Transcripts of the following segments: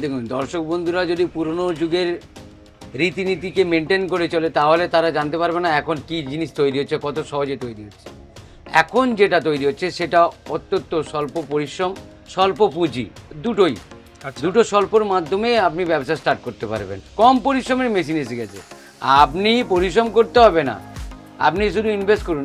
দেখুন, দর্শক বন্ধুরা যদি পুরনো যুগের রীতিনীতিকে মেনটেন করে চলে তাহলে তারা জানতে পারবে না এখন কি জিনিস তৈরি হচ্ছে, কত সহজে তৈরি হচ্ছে। এখন যেটা তৈরি হচ্ছে সেটা অত্যন্ত স্বল্প পরিশ্রম, স্বল্প পুঁজি, দুটোই। দুটো স্বল্পর মাধ্যমে আপনি ব্যবসা স্টার্ট করতে পারবেন। কম পরিশ্রমের মেশিন এসে গেছে, আপনি পরিশ্রম করতে হবে না, আপনি শুধু ইনভেস্ট করুন।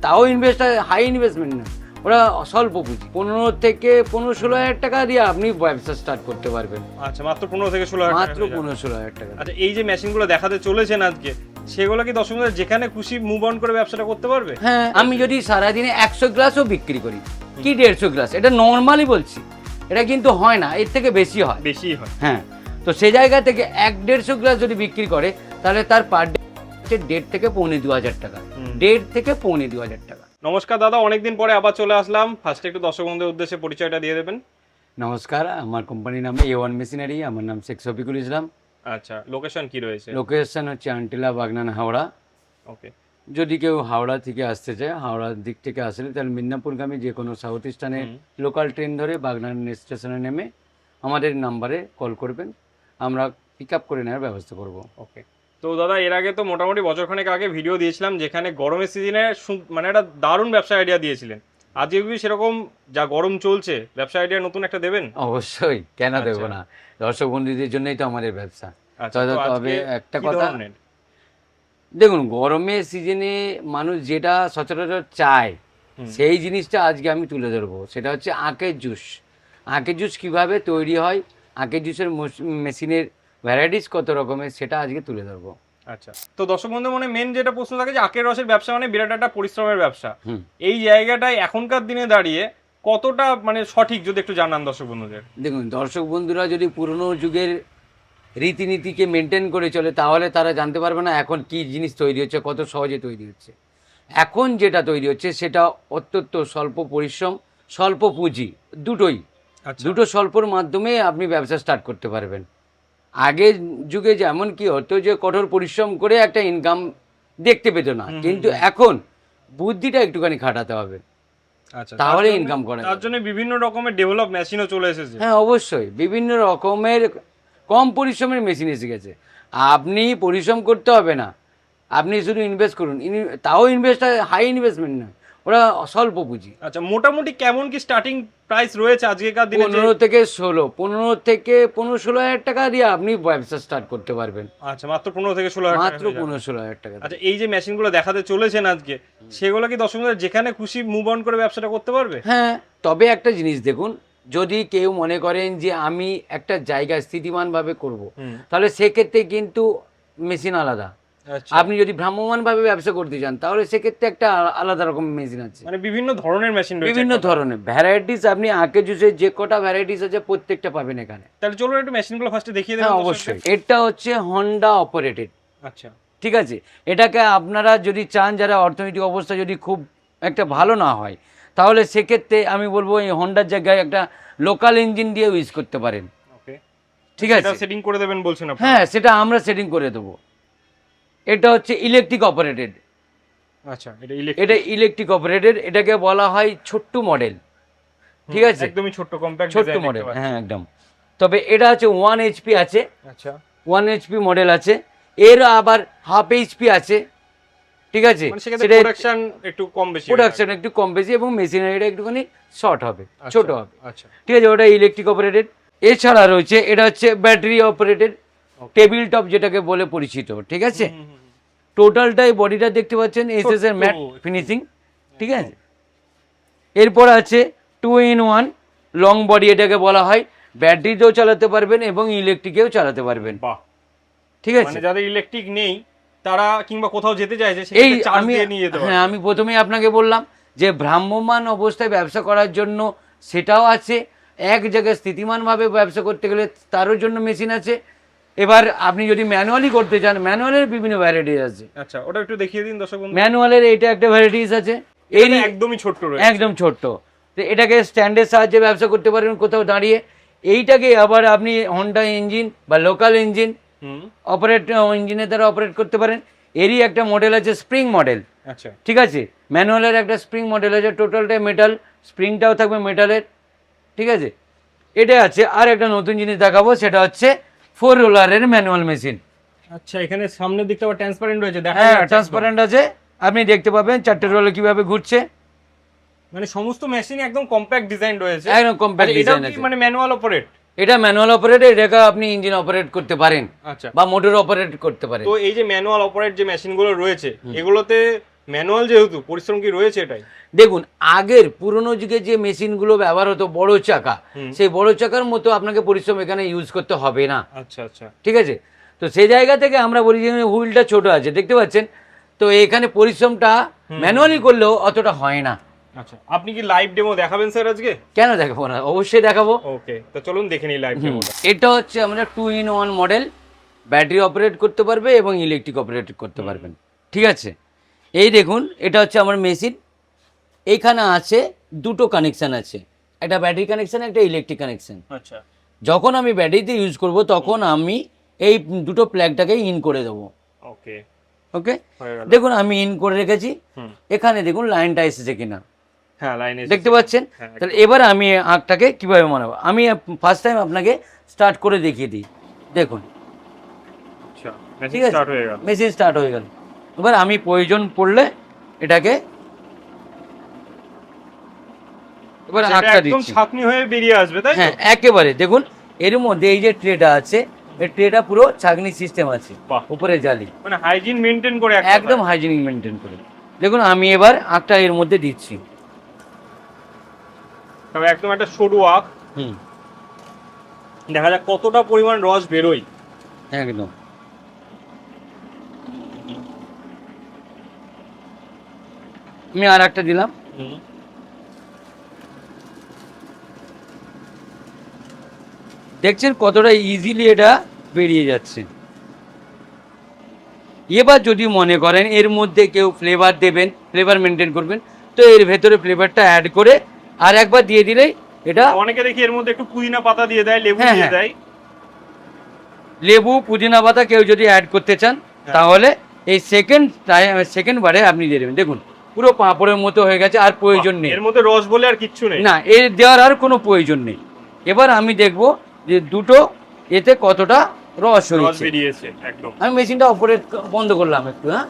তাও ইনভেস্ট হাই ইনভেস্টমেন্ট না, ওরা স্বল্প পুঁজি 15 থেকে 15-16 হাজার টাকা দিয়ে আপনি ব্যবসা স্টার্ট করতে পারবেন। আচ্ছা, মাত্র 15 থেকে 16 হাজার মাত্র 15-16 হাজার টাকা। আচ্ছা, এই যে মেশিনগুলো দেখাতে চলেছেন আজকে, সেগুলো কি দর্শকদের যেখানে খুশি মুভ অন করে ব্যবসাটা করতে পারবে? হ্যাঁ, আমি যদি সারাদিনে 100 গ্লাসও বিক্রি করি কি 150 গ্লাস, এটা নর্মালি বলছি, এটা কিন্তু হয় না, এর থেকে বেশি হয়। বেশি হয়। হ্যাঁ, তো সেই জায়গা থেকে 150 গ্লাস যদি বিক্রি করে তাহলে তার পার ডে 1.5 থেকে 2,500 টাকা, 1.5 থেকে 2,500 টাকা। নমস্কার দাদা, অনেকদিন পরে আবার চলে আসলাম। ফার্স্টে একটু দর্শক বন্ধুদের উদ্দেশ্যে পরিচয়টা দিয়ে দেবেন। নমস্কার, আমার কোম্পানির নাম A1 মেশিনারি, আমার নাম শেখ শফিকুল ইসলাম। আচ্ছা, লোকেশন কি রয়েছে? লোকেশন হচ্ছে আন্টিলা, বাগনান, হাওড়া। ওকে। যদি কেউ হাওড়া থেকে আসতে চায়, হাওড়ার দিক থেকে আসলে তাহলে মিদনাপুরগামী যে কোনো সাউথ ইস্টার্নের লোকাল ট্রেন ধরে বাগনান স্টেশনে নেমে আমাদের নাম্বারে কল করবেন, আমরা পিক আপ করে নেওয়ার ব্যবস্থা করব। ওকে। তো দাদা, এর আগে তো মোটামুটি বছরখানেক আগে ভিডিও দিয়েছিলাম যেখানে গরমের সিজনে মানে একটা দারুণ ব্যবসা আইডিয়া দিয়েছিলেন। আজকে কি সেরকম, যা গরম চলছে, ব্যবসা আইডিয়া নতুন একটা দেবেন? অবশ্যই, কেন দেবো না, দর্শক বন্ধুদের জন্যই তো আমাদের ব্যবসা। তবে একটা কথা, দেখুন, গরমের সিজনে মানুষ যেটা সচরাচর চায় সেই জিনিসটা আজকে আমি তুলে ধরবো, সেটা হচ্ছে আখের জুস। আখের জুস কীভাবে তৈরি হয়, আখের জুসের মেশিনের ভ্যারাইটিস কত রকমের, সেটা আজকে তুলে ধরবো। আচ্ছা, তো দর্শক বন্ধু মনে মেন যেটা প্রশ্ন থাকে যে আখের রসের ব্যবসা মানে বিরাট একটা পরিশ্রমের ব্যবসা। এই জায়গাটায় এখনকার দিনে দাঁড়িয়ে কতটা মানে সঠিক, যদি একটু জানান দর্শক বন্ধুদের। দেখুন, দর্শক বন্ধুরা যদি পুরনো যুগের রীতিনীতিকে মেনটেন করে চলে তাহলে তারা জানতে পারবে না এখন কি জিনিস তৈরি হচ্ছে, কত সহজে তৈরি হচ্ছে। এখন যেটা তৈরি হচ্ছে সেটা অত্যন্ত স্বল্প পরিশ্রম, স্বল্প পুঁজি, দুটোই। দুটো স্বল্পর মাধ্যমে আপনি ব্যবসা স্টার্ট করতে পারবেন। আগের যুগে যেমন কি হতো যে কঠোর পরিশ্রম করে একটা ইনকাম দেখতে পেত না, কিন্তু এখন বুদ্ধিটা একটুখানি খাটাতে হবে, তাহলে ইনকাম করা। তার জন্য বিভিন্ন রকমের ডেভেলপ মেশিনও চলে এসেছে। হ্যাঁ, অবশ্যই, বিভিন্ন রকমের কম পরিশ্রমের মেশিন এসে গেছে। আপনি পরিশ্রম করতে হবে না, আপনি শুধু ইনভেস্ট করুন। তাও ইনভেস্ট হাই ইনভেস্টমেন্ট না, ওরা স্বল্প পুঁজি। আচ্ছা, মোটামুটি কেমন কি স্টার্টিং প্রাইস রয়েছে আজকেকার দিনে? 15 থেকে 16 হাজার টাকা দিয়ে আপনি ব্যবসা স্টার্ট করতে পারবেন। আচ্ছা, মাত্র 15 থেকে 16 হাজার, মাত্র 15-16 হাজার টাকা। আচ্ছা, এই যে মেশিনগুলো দেখাতে চলেছেন আজকে, সেগুলো কি দর্শকদের যেখানে খুশি মুভ অন করে ব্যবসাটা করতে পারবে? হ্যাঁ, তবে একটা জিনিস দেখুন, যদি কেউ মনে করেন যে আমি একটা জায়গায় স্থিতিমানভাবে করব, তাহলে সেক্ষেত্রে কিন্তু মেশিন আলাদা। আপনি যদি ভ্রাম্যমানভাবে ব্যবসা করতে চান তাহলে সেক্ষেত্রে একটা আলাদা রকম মেশিন আছে। মানে বিভিন্ন ধরনের মেশিন রয়েছে, বিভিন্ন ধরনের ভ্যারাইটিস। আপনি আখের জুসের যে কটা ভ্যারাইটিস আছে প্রত্যেকটা পাবেন এখানে। তাহলে চলুন একটু মেশিনগুলো ফার্স্টে দেখিয়ে দেন। হ্যাঁ, অবশ্যই। এটা হচ্ছে হন্ডা অপারেটেড। আচ্ছা, ঠিক আছে। এটাকে আপনারা যদি চান, যারা অর্থনৈতিক অবস্থা যদি খুব একটা ভালো না হয়, তাহলে সেক্ষেত্রে আমি বলবো এই হন্ডার জায়গায় একটা লোকাল ইঞ্জিন দিয়ে ইউজ করতে পারেন। ওকে, ঠিক আছে, এটা সেটিং করে দেবেন বলছেন আপনি? হ্যাঁ, সেটা আমরা সেটিং করে দেবো। এটা হচ্ছে ইলেকট্রিক অপারেটেড। আচ্ছা, এটা ইলেকট্রিক অপারেটেড, এটাকে বলা হয় ছোট্ট মডেল। ঠিক আছে, একদমই ছোট্ট, কম্প্যাক্ট, ছোট্ট মডেল। হ্যাঁ, একদম। তবে এটা হচ্ছে 1 HP আছে। আচ্ছা, 1 HP মডেল আছে, এর আবার হাফ HP আছে। ঠিক আছে, সেটা প্রোডাকশন একটু কম বেশি এবং মেশিনারিটা একটুখানি শর্ট হবে, ছোট হবে। আচ্ছা, ঠিক আছে, ওটা ইলেকট্রিক অপারেটেড। এছাড়া রয়েছে এটা হচ্ছে ব্যাটারি অপারেটেড, টেবিল টপ যেটাকে বলে পরিচিত। ঠিক আছে, টোটালটাই বডিটা দেখতে পাচ্ছেন এসএস এর ম্যাট ফিনিশিং। ঠিক আছে, এরপর আছে 2-in-1 লং বডি, এটাকে বলা হয়। ব্যাটারিতেও চালাতে পারবেন এবং ইলেকট্রিকেও চালাতে পারবেন। বাহ, ঠিক আছে। মানে যাদের ইলেকট্রিক নেই তারা কিংবা কোথাও যেতে চাইছে, এই আমি প্রথমেই আপনাকে বললাম যে ভ্রাম্যমান অবস্থায় ব্যবসা করার জন্য সেটাও আছে, এক জায়গায় স্থিতিমানভাবে ব্যবসা করতে গেলে তারও জন্য মেশিন আছে। এবার আপনি যদি ম্যানুয়ালি করতে চান, ম্যানুয়ালের বিভিন্ন ভ্যারাইটিস আছে। আচ্ছা, ওটা একটু দেখিয়ে দিন দর্শক বন্ধু। ম্যানুয়ালের এটা একটা ভ্যারাইটিস আছে, এই একদমই ছোট্ট রয়েছে, একদম ছোট্ট। তো এটাকে স্ট্যান্ডের সাহায্যে ব্যবসা করতে পারেন কোথাও দাঁড়িয়ে। এইটাকে আবার আপনি হন্ডা ইঞ্জিন বা লোকাল ইঞ্জিন ইঞ্জিনের দ্বারা অপারেট করতে পারেন। এরই একটা মডেল আছে স্প্রিং মডেল। আচ্ছা, ঠিক আছে, ম্যানুয়ালের একটা স্প্রিং মডেল আছে, টোটালটাই মেটাল, স্প্রিংটাও থাকবে মেটালের। ঠিক আছে, এটা আছে। আর একটা নতুন জিনিস দেখাবো, সেটা হচ্ছে 4 রোলারের ম্যানুয়াল মেশিন। আচ্ছা, এখানে সামনের দিকটা আবার ট্রান্সপারেন্ট রয়েছে, দেখা হ্যাঁ, যাচ্ছে ট্রান্সপারেন্ট আছে, আপনি দেখতে পাবেন 4টে রোলার কিভাবে ঘুরছে। মানে সমস্ত মেশিন একদম কম্প্যাক্ট ডিজাইন রয়েছে, একদম কম্প্যাক্ট এটাও ডিজাইন কি আছে। মানে ম্যানুয়াল অপারেট? এটা ম্যানুয়াল অপারেট, এটাকে আপনি ইঞ্জিন অপারেট করতে পারেন আচ্ছা, বা মোটর অপারেট করতে পারেন। তো এই যে ম্যানুয়াল অপারেট যে মেশিনগুলো রয়েছে, এগুলোতে ম্যানুয়াল যেহেতু পরিশ্রম কি রয়েছে এটাই? দেখুন, আগের পুরোনো যুগে যে মেশিনগুলো ব্যবহার হতো বড় চাকা, সেই বড় চাকার মতো আপনাকে পরিশ্রম এখানে ইউজ করতে হবে না। আচ্ছা আচ্ছা, ঠিক আছে, তো সেই জায়গা থেকে আমরা বলি যে হুইলটা ছোট আছে, দেখতে পাচ্ছেন তো এখানে পরিশ্রমটা ম্যানুয়ালি করলেও অতটা হয় না। আচ্ছা, আপনি কি লাইভ ডেমো দেখাবেন স্যার আজকে? কেন দেখাবো না, অবশ্যই দেখাবো। ওকে, তো চলুন দেখে নিই লাইভ ডেমোটা। এটা হচ্ছে আমরা 2-in-1 মডেল, ব্যাটারি অপারেট করতে পারবে এবং ইলেকট্রিক অপারেট করতে পারবেন। ঠিক আছে, এই দেখুন এটা হচ্ছে আমার মেশিন। এইখানে আছে দুটো কানেকশান আছে, একটা ব্যাটারি কানেকশান, একটা ইলেকট্রিক কানেকশান। আচ্ছা, যখন আমি ব্যাটারিতে ইউজ করব তখন আমি এই দুটো প্লাগটাকে ইন করে দেবো। ওকে ওকে, হয়ে গেল। দেখুন আমি ইন করে রেখেছি। হুম, এখানে দেখুন লাইনটা এসেছে কিনা, হ্যাঁ লাইনে দেখতে পাচ্ছেন। হ্যাঁ, তাহলে এবার আমি আঁকটাকে কিভাবে বানাবো, আমি ফার্স্ট টাইম আপনাকে স্টার্ট করে দেখিয়ে দিই। দেখুন, আচ্ছা, ঠিক মেশিন আছে, স্টার্ট হয়ে গেল। মেশিন স্টার্ট হয়ে গেল। এবার আমি প্রয়োজন পড়লে এটাকে এবার সেটা আঁকটা একদম দিচ্ছি। ছাঁকনি হয়ে বেরিয়ে আসবে, তাই তো? হ্যাঁ, একেবারে দেখুন এর মধ্যে এই যে ট্রেটা আছে, এই ট্রেটা পুরো ছাঁকনি সিস্টেম আছে, বাহ। উপরে জালি, মানে হাইজিন মেনটেন করে একদম হাইজিনিক মেনটেন করে। দেখুন আমি এবার আঁকটা এর মধ্যে দিচ্ছি। তবে একদম একটা সরু আঁক, হুম, দেখা যাক কতটা পরিমাণ রস বেরোয়। একদম। আমি আর একটা দিলাম। দেখছেন কতটা ইজিলি এটা বেরিয়ে যাচ্ছে। এবার যদি মনে করেন এর মধ্যে কেউ ফ্লেভার দেবেন, ফ্লেভার মেনটেন করবেন, তো এর ভেতরে ফ্লেভারটা অ্যাড করে আর একবার দিয়ে দিলেই এটা। অনেকে দেখি এর মধ্যে একটু পুদিনা পাতা দিয়ে দেয়, লেবু হ্যাঁ, দিয়ে হ্যাঁ। দেয়। লেবু, পুদিনা পাতা কেউ যদি অ্যাড করতে চান তাহলে এই সেকেন্ড বারে আপনি দিয়ে দেবেন। দেখুন পুরো পাঁপড়ের মতো হয়ে গেছে, আর প্রয়োজন নেই, এর মধ্যে রস বলে আর কিচ্ছু নেই। না এর দেওয়ার আর কোনো প্রয়োজন নেই। এবার আমি দেখব যে দুটো এতে কতটা রস রস হয়েছে। বেরিয়েছে একদম। আমি মেশিনটা অপারেট বন্ধ করলাম একটু। হ্যাঁ,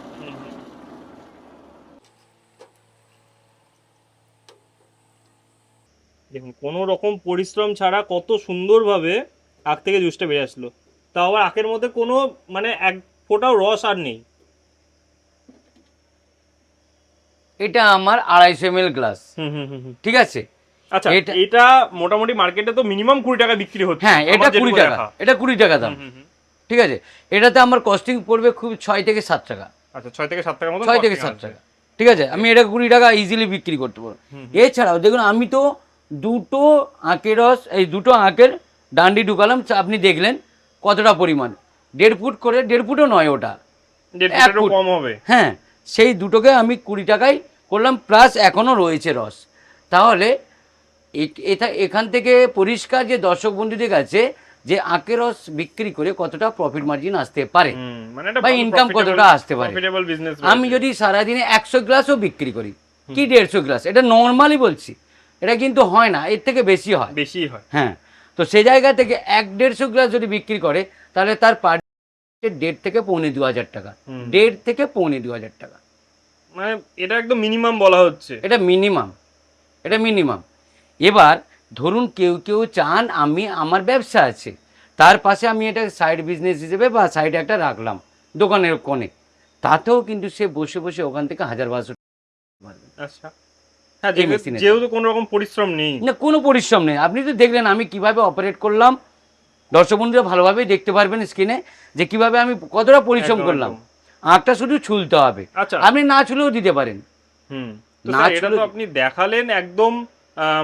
দেখুন কোনো রকম পরিশ্রম ছাড়া কত সুন্দরভাবে আখ থেকে জুসটা বেরিয়ে আসলো, তাও আবার আখের মধ্যে কোনো মানে এক ফোঁটাও রস আর নেই। এটা আমার 250 ml গ্লাস। হুম হুম হুম হুম। ঠিক আছে, আচ্ছা, এটা- এটা মোটামুটি মার্কেটে তো মিনিমাম 20 টাকা বিক্রি হচ্ছে। হ্যাঁ এটা আমার 20 যেটুকু টাকা, দেখা। এটা 20 টাকা দাম। হুম হুম হুম। ঠিক আছে, এটাতে আমার কস্টিং পড়বে খুব 6 থেকে 7 টাকা, আচ্ছা, 6 থেকে 7 টাকার মতো 6 থেকে 7 টাকা। ঠিক আছে, আমি এটা 20 টাকা ইজিলি বিক্রি করতে পারবো। এছাড়াও দেখুন আমি তো দুটো আখের রস, এই দুটো আখের ডান্ডি ঢুকালাম, আপনি দেখলেন কতটা পরিমাণ, 1.5 ফুট করে, 1.5 ফুটও নয় ওটা, 1.5 1 ফুট। কম হবে। হ্যাঁ, সেই দুটোকে আমি 20 টাকায় করলাম, প্লাস এখনও রয়েছে রস। তাহলে এটা এখান থেকে পরিষ্কার যে দর্শক বন্ধুদের কাছে যে আখের রস বিক্রি করে কতটা প্রফিট মার্জিন আসতে পারে মানে এটা বা ইনকাম কতটা আসতে পারে। Profitable business. আমি যদি সারাদিনে 100 গ্লাসও বিক্রি করি কি 150 গ্লাস, এটা নর্মালি বলছি, এটা কিন্তু হয় না, এর থেকে বেশি হয়। বেশি হয়। হ্যাঁ, তো সেই জায়গা থেকে 150 গ্লাস যদি বিক্রি করে তাহলে তার পার 1.5 থেকে 2,500 টাকা, 1.5 থেকে 2,500 টাকা। মানে এটা একদম মিনিমাম বলা হচ্ছে। এটা মিনিমাম, এটা মিনিমাম। এবার ধরুন কেউ কেউ চান আমি আমার ব্যবসা আছে, তার পাশে আমি এটা সাইড বিজনেস হিসেবে বা সাইডে একটা রাখলাম দোকানের কোণে, তাতেও কিন্তু সে বসে বসে ওখান থেকে 1,000-1,200 পারবে আচ্ছা, হ্যাঁ, এই মেশিনে। যেহেতু কোনো রকম পরিশ্রম নেই। না, কোনো পরিশ্রম নেই। আপনি তো দেখলেন আমি কিভাবে অপারেট করলাম, দর্শক বন্ধুরা ভালোভাবেই দেখতে পারবেন স্ক্রিনে যে কিভাবে আমি কতটা পরিশ্রম একদম, করলাম। একদম। আঁকটা শুধু ছুলতে হবে, আচ্ছা। আপনি না ছুলেও দিতে পারেন। হুম, তো না স্যার এটা তো ছুলে- আপনি দেখালেন একদম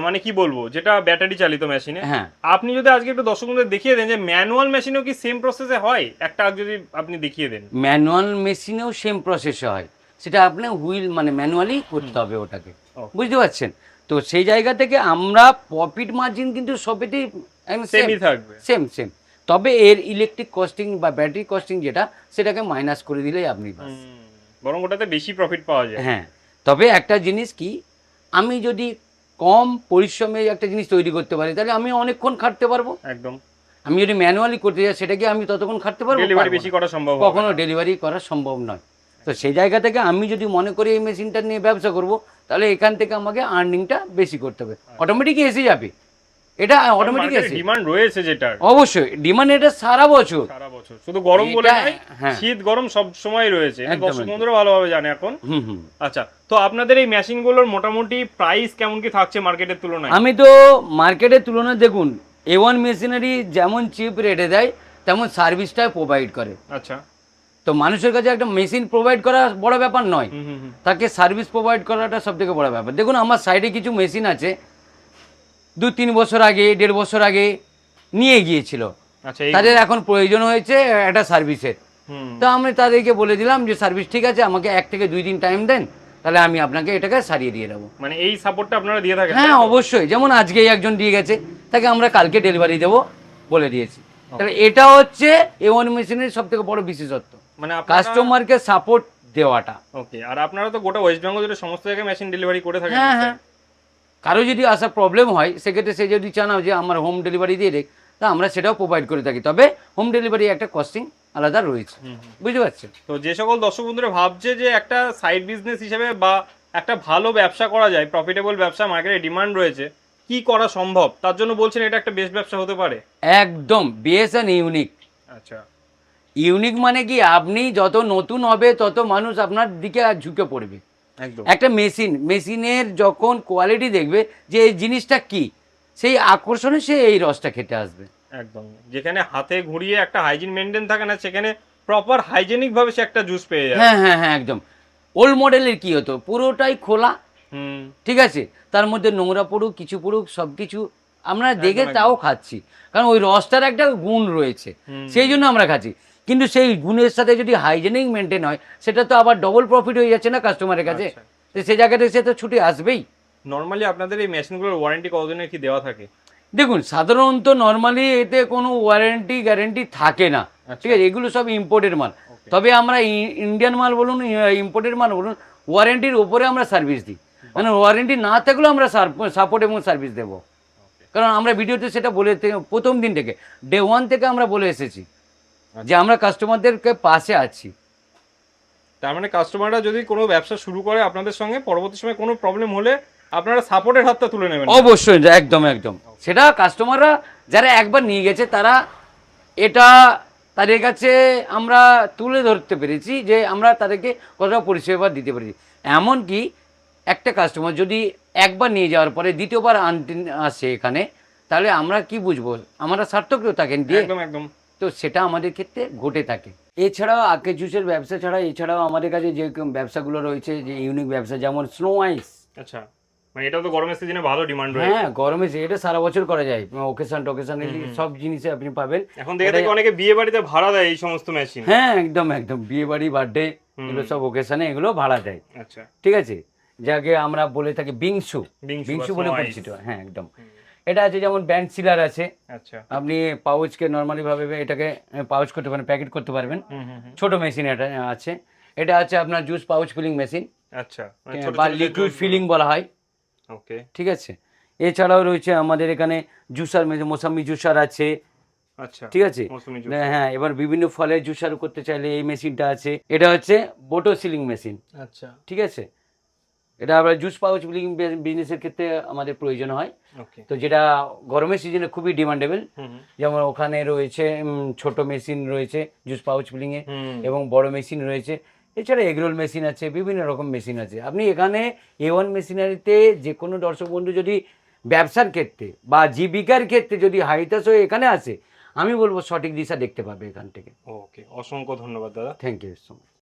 মানে কি বলবো, যেটা ব্যাটারি চালিত মেশিনে। হ্যাঁ, আপনি যদি আজকে একটু দর্শকদের দেখিয়ে দেন যে ম্যানুয়াল মেশিনেও কি সেম প্রসেসে হয়, একটা যদি আপনি দেখিয়ে দেন। ম্যানুয়াল মেশিনেও সেম প্রসেসে হয়, সেটা আপনার হুইল মানে ম্যানুয়ালি করতে হবে ওটাকে, বুঝতে পারছেন। তো সেই জায়গা থেকে আমরা প্রফিট মার্জিন কিন্তু সবেতেই সেমই থাকবে। সেম সেম, তবে এর ইলেকট্রিক কস্টিং বা ব্যাটারি কস্টিং যেটা সেটাকে মাইনাস করে দিলেই আপনি বাস। বরং ওটাতে বেশি প্রফিট পাওয়া যায়। হ্যাঁ, তবে একটা জিনিস কি, আমি যদি কম পরিশ্রমে একটা জিনিস তৈরি করতে পারি, তাহলে আমি অনেকক্ষণ খাটতে পারবো। একদম। আমি যদি ম্যানুয়ালি করতে যাই সেটা কি আমি ততক্ষণ খাটতে পারবো? ডেলিভারি পারবো বেশি না। করা সম্ভব হবে কখনো না। ডেলিভারি করা সম্ভব নয়। তো সেই জায়গা থেকে আমি যদি মনে করি এই মেশিনটা নিয়ে ব্যবসা করব, তাহলে এখান থেকে আমাকে আর্নিংটা বেশি করতে হবে, অটোমেটিকই এসে যাবে, এটা অটোমেটিক এসে। ডিমান্ড রয়েছে যেটার, অবশ্যই ডিমান্ড, এটা সারা বছর। সারা বছর, শুধু গরম বলে এটা- নয়, হ্যাঁ। শীত গরম সব সময় রয়েছে, এটা একদম, দর্শক একদম। বন্ধুরা ভালোভাবে জানে এখন। হুম। আচ্ছা, তো আপনাদের এই মেশিনগুলোর মোটামুটি প্রাইস কেমন কি থাকছে মার্কেটের তুলনায়? আমি তো মার্কেটের তুলনায় দেখুন, A1 মেশিনারি যেমন চিপ রেটে দেয় তেমন সার্ভিসটা প্রোভাইড করে। আচ্ছা। তো মানুষের কাছে একটা মেশিন প্রোভাইড করা বড় ব্যাপার নয়, হুম হুম হুম। তাকে সার্ভিস প্রোভাইড করাটা সব থেকে বড় ব্যাপার। দেখুন আমার সাইডে কিছু মেশিন আছে 2-3 বছর আগে, 1.5 বছর আগে নিয়ে গিয়েছিল, আচ্ছা, তাদের এখন প্রয়োজন হয়েছে একটা সার্ভিসের। হুম। তো আমি তাদেরকে বলে দিলাম যে সার্ভিস ঠিক আছে, আমাকে 1 থেকে 2 দিন টাইম দেন, তাহলে আমি আপনাকে এটাকে সারিয়ে দিয়ে দেবো। মানে এই সাপোর্টটা আপনারা দিয়ে থাকেন? হ্যাঁ অবশ্যই, যেমন আজকেই একজন দিয়ে গেছে, তাকে আমরা কালকে ডেলিভারি দেবো বলে দিয়েছি। তাহলে এটা হচ্ছে A1 মেশিনের সব থেকে বড় বিশেষত্ব, মানে কাস্টমারকে সাপোর্ট দেওয়াটা। ওকে, আর আপনারা তো গোটা ওয়েস্ট বেঙ্গল জুড়ে সমস্ত জায়গায় মেশিন ডেলিভারি করে থাকেন? হ্যাঁ, কারো যদি আসা প্রবলেম হয় সেক্ষেত্রে সে যদি চান যে আমার হোম ডেলিভারি দিয়ে দেখ, তা আমরা সেটাও প্রোভাইড করে থাকি, তবে হোম ডেলিভারি একটা কস্টিং আলাদা রয়েছে, বুঝতে পারছেন? তো যে সকল দর্শক বন্ধুরা ভাবছে যে একটা সাইড বিজনেস হিসেবে বা একটা ভালো ব্যবসা করা যায়, প্রফিটেবল ব্যবসা, মার্কেটে ডিমান্ড রয়েছে, কি করা সম্ভব, তার জন্য বলছেন এটা একটা বেস্ট ব্যবসা হতে পারে? একদম বেস অ্যান্ড ইউনিক। আচ্ছা। ইউনিক মানে কি, আপনি যত নতুন হবে তত মানুষ আপনার দিকে ঝুঁকে পড়বে। একদম। একটা মেশিনের যখন কোয়ালিটি দেখবে যে এই জিনিসটা কি, সেই আকর্ষণে সে এই রসটা খেতে আসবে। একদম, যেখানে হাতে ঘুরিয়ে একটা হাইজিন মেনটেন থাকে না, সেখানে প্রপার হাইজেনিক ভাবে সে একটা জুস পেয়ে যায়। হ্যাঁ একদম। ওল্ড মডেলের কি হতো, পুরোটাই খোলা, হুম। ঠিক আছে, তার মধ্যে নোংরা পড়ুক কিছু পড়ুক সব কিছু আমরা দেখে একদম, তাও খাচ্ছি, কারণ ওই রসটার একটা গুণ রয়েছে, সেই জন্য আমরা খাচ্ছি। কিন্তু সেই গুণের সাথে যদি হাইজেনিক মেনটেন হয়, সেটা তো আবার ডবল প্রফিট হয়ে যাচ্ছে না কাস্টমারের কাছে। আচ্ছা। তো সেই জায়গাতে সে তো ছুটে আসবেই। নর্মালি আপনাদের এই মেশিনগুলোর ওয়ারেন্টি কতদিনের কি দেওয়া থাকে? দেখুন সাধারণত নর্মালি এতে কোনো ওয়ারেন্টি গ্যারেন্টি থাকে না, ঠিক আছে, এগুলো সব ইম্পোর্টেড মাল। তবে আমরা ইন্ডিয়ান মাল বলুন, ইম্পোর্টেড মাল বলুন, ওয়ারেন্টির ওপরে আমরা সার্ভিস দিই, মানে ওয়ারেন্টি না থাকলেও আমরা সাপোর্ট এবং সার্ভিস দেবো। কারণ আমরা ভিডিওতে সেটা বলে প্রথম দিন থেকে, ডে 1 থেকে আমরা বলে এসেছি যে আমরা কাস্টমারদেরকে পাশে আছি। তার মানে কাস্টমাররা যদি কোনো ব্যবসা শুরু করে আপনাদের সঙ্গে, পরবর্তী সময় কোনো প্রবলেম হলে আপনারা সাপোর্টের হাতটা তুলে নেবেন? অবশ্যই, একদম। সেটা কাস্টমাররা যারা একবার নিয়ে গেছে তারা এটা তাদের কাছে আমরা তুলে ধরতে পেরেছি যে আমরা তাদেরকে কতটা পরিষেবা দিতে পেরেছি। এমনকি একটা কাস্টমার যদি একবার নিয়ে যাওয়ার পরে দ্বিতীয়বার আনতে আসে এখানে, তাহলে আমরা কি বুঝবো, আমরা সার্থক তো তাকে দিয়ে। একদম। তো সেটা আমাদের ক্ষেত্রে ঘটে থাকে। এছাড়াও আখের জুসের ব্যবসা ছাড়া এছাড়াও আমাদের কাছে যে ব্যবসাগুলো রয়েছে, যে ইউনিক ব্যবসা, যেমন স্নো আইস। আচ্ছা, মানে এটাও তো গরমের সিজনে ভালো ডিমান্ড রয়েছে। হ্যাঁ গরমে এটা সারা বছর করা যায়, ওকেশনালি সব জিনিসে আপনি পাবেন। এখন দেখে দেখে অনেকে বিয়ে বাড়িতে ভাড়া দেয় এই সমস্ত মেশিন। হ্যাঁ একদম, বিয়ে বাড়ি, বার্থডে, এগুলো সব ওকেশনে এগুলো ভাড়া দেয়। আচ্ছা, ঠিক আছে, যাকে আমরা বলে থাকি বিংসু বলে পরিচিত। হ্যাঁ একদম। এটা আছে যেমন ব্যান্ড সিলার আছে। আচ্ছা, আপনি পাউচকে নর্মালি ভাবে এটাকে পাউচ করতে পারেন, প্যাকেট করতে পারবেন। ছোট মেশিন এটা আছে। এটা আছে আপনার জুস পাউচ ফিলিং মেশিন, আচ্ছা, বা লিকুইড ফিলিং বলা হয়। ওকে, ঠিক আছে। এছাড়াও রয়েছে আমাদের এখানে জুসার মেশিন, মোসাম্বি জুসার আছে। আচ্ছা, ঠিক আছে। হ্যাঁ, এবার বিভিন্ন ফলের জুসার করতে চাইলে এই মেশিনটা আছে। এটা হচ্ছে বোটো সিলিং মেশিন। আচ্ছা, ঠিক আছে। এটা আমরা জুস পাউচ ফিলিং বিজনেসের ক্ষেত্রে আমাদের প্রয়োজন হয়। ওকে, তো যেটা গরমের সিজনে খুবই ডিমান্ডেবল। যেমন ওখানে রয়েছে ছোট মেশিন রয়েছে জুস পাউচ ফিলিং এ, এবং বড় মেশিন রয়েছে। এছাড়া এগরোল মেশিন আছে, বিভিন্ন রকম মেশিন আছে। আপনি এখানে A1 মেশিনারিতে যে কোনো দর্শক বন্ধু যদি ব্যবসার ক্ষেত্রে বা জীবিকার ক্ষেত্রে যদি হাইতাস হয়ে এখানে আসে, আমি বলবো সঠিক দিশা দেখতে পাবে এখান থেকে। ওকে, অসংখ্য ধন্যবাদ দাদা। Thank you so much.